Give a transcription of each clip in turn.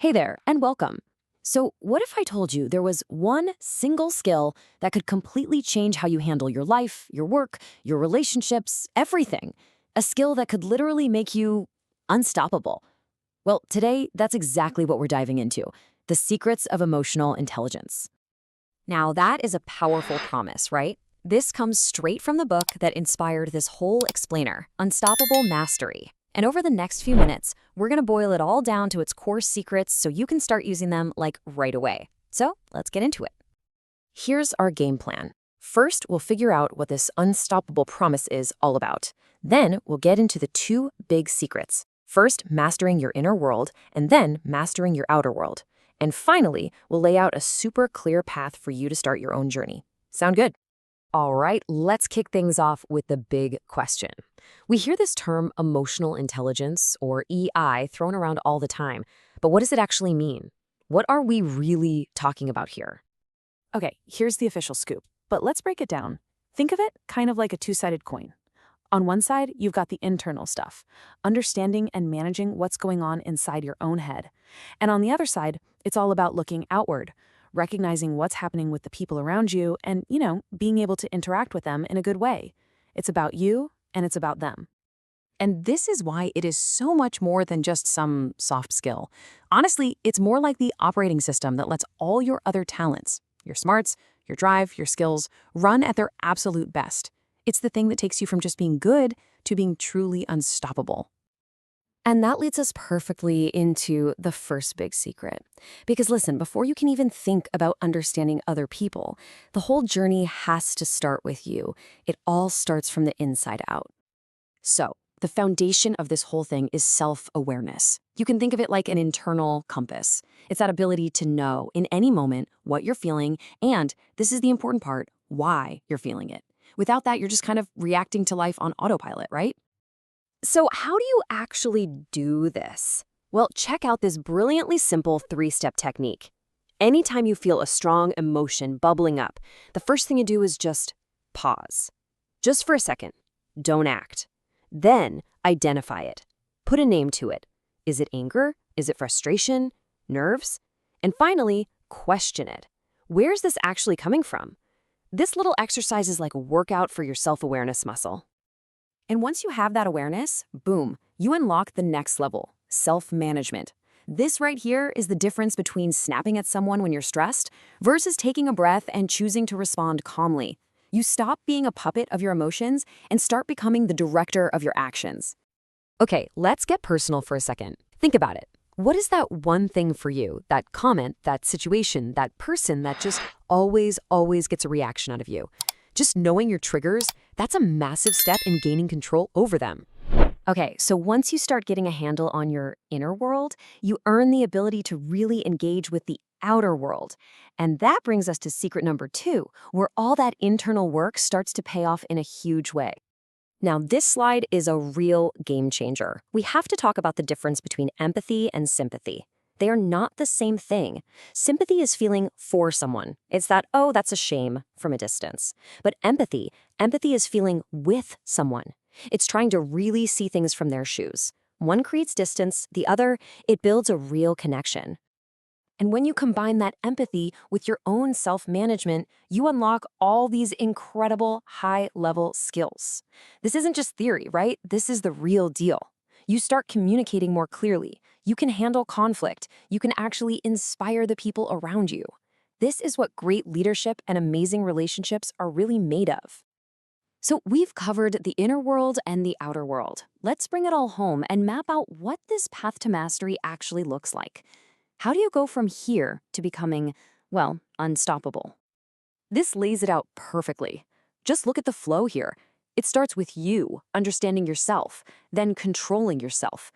Hey there, and welcome. So, what if I told you there was one single skill that could completely change how you handle your life, your work, your relationships, everything? A skill that could literally make you unstoppable. Well, today, that's exactly what we're diving into: the secrets of emotional intelligence. Now, that is a powerful promise, right? This comes straight from the book that inspired this whole explainer, Unstoppable Mastery. And over the next few minutes, we're going to boil it all down to its core secrets so you can start using them like right away. So let's get into it. Here's our game plan. First, we'll figure out what this unstoppable promise is all about. Then we'll get into the two big secrets. First, mastering your inner world, and then mastering your outer world. And finally, we'll lay out a super clear path for you to start your own journey. Sound good? All right, let's kick things off with the big question. We hear this term emotional intelligence, or EI, thrown around all the time. But what does it actually mean? What are we really talking about here? Okay, here's the official scoop, but let's break it down. Think of it kind of like a two-sided coin. On one side, you've got the internal stuff, understanding and managing what's going on inside your own head. And on the other side, it's all about looking outward, recognizing what's happening with the people around you and, being able to interact with them in a good way. It's about you and it's about them. And this is why it is so much more than just some soft skill. Honestly, it's more like the operating system that lets all your other talents, your smarts, your drive, your skills, run at their absolute best. It's the thing that takes you from just being good to being truly unstoppable. And that leads us perfectly into the first big secret. Because listen, before you can even think about understanding other people, the whole journey has to start with you. It all starts from the inside out. So, the foundation of this whole thing is self-awareness. You can think of it like an internal compass. It's that ability to know in any moment what you're feeling, and this is the important part, why you're feeling it. Without that, you're just kind of reacting to life on autopilot, right? So how do you actually do this? Well, check out this brilliantly simple three-step technique. Anytime you feel a strong emotion bubbling up, the first thing you do is just pause. Just for a second. Don't act. Then identify it. Put a name to it. Is it anger? Is it frustration? Nerves? And finally, question it. Where's this actually coming from? This little exercise is like a workout for your self-awareness muscle. And once you have that awareness, boom, you unlock the next level, self-management. This right here is the difference between snapping at someone when you're stressed versus taking a breath and choosing to respond calmly. You stop being a puppet of your emotions and start becoming the director of your actions. Okay, let's get personal for a second. Think about it. What is that one thing for you, that comment, that situation, that person that just always gets a reaction out of you? Just knowing your triggers, that's a massive step in gaining control over them. Okay, so once you start getting a handle on your inner world, you earn the ability to really engage with the outer world. And that brings us to secret number 2, where all that internal work starts to pay off in a huge way. Now, this slide is a real game changer. We have to talk about the difference between empathy and sympathy. They are not the same thing. Sympathy is feeling for someone. It's that, oh, that's a shame from a distance. But empathy is feeling with someone. It's trying to really see things from their shoes. One creates distance, the other, it builds a real connection. And when you combine that empathy with your own self-management, you unlock all these incredible high-level skills. This isn't just theory, right? This is the real deal. You start communicating more clearly. You can handle conflict. You can actually inspire the people around you. This is what great leadership and amazing relationships are really made of. So we've covered the inner world and the outer world. Let's bring it all home and map out what this path to mastery actually looks like. How do you go from here to becoming, well, unstoppable? This lays it out perfectly. Just look at the flow here. It starts with you, understanding yourself, then controlling yourself.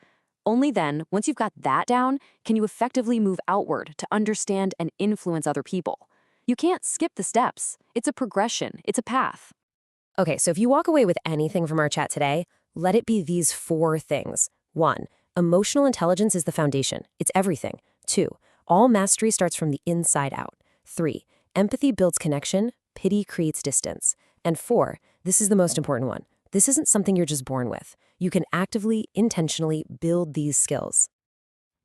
Only then, once you've got that down, can you effectively move outward to understand and influence other people. You can't skip the steps. It's a progression. It's a path. Okay, so if you walk away with anything from our chat today, let it be these 4 things. 1, emotional intelligence is the foundation. It's everything. 2, all mastery starts from the inside out. 3, empathy builds connection, pity creates distance. And 4, this is the most important one. This isn't something you're just born with. You can actively, intentionally build these skills.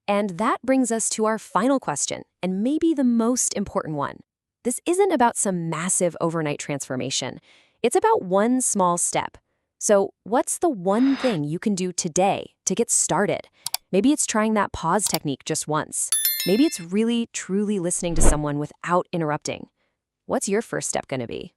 And that brings us to our final question, and maybe the most important one. This isn't about some massive overnight transformation. It's about one small step. So, what's the one thing you can do today to get started? Maybe it's trying that pause technique just once. Maybe it's really, truly listening to someone without interrupting. What's your first step going to be?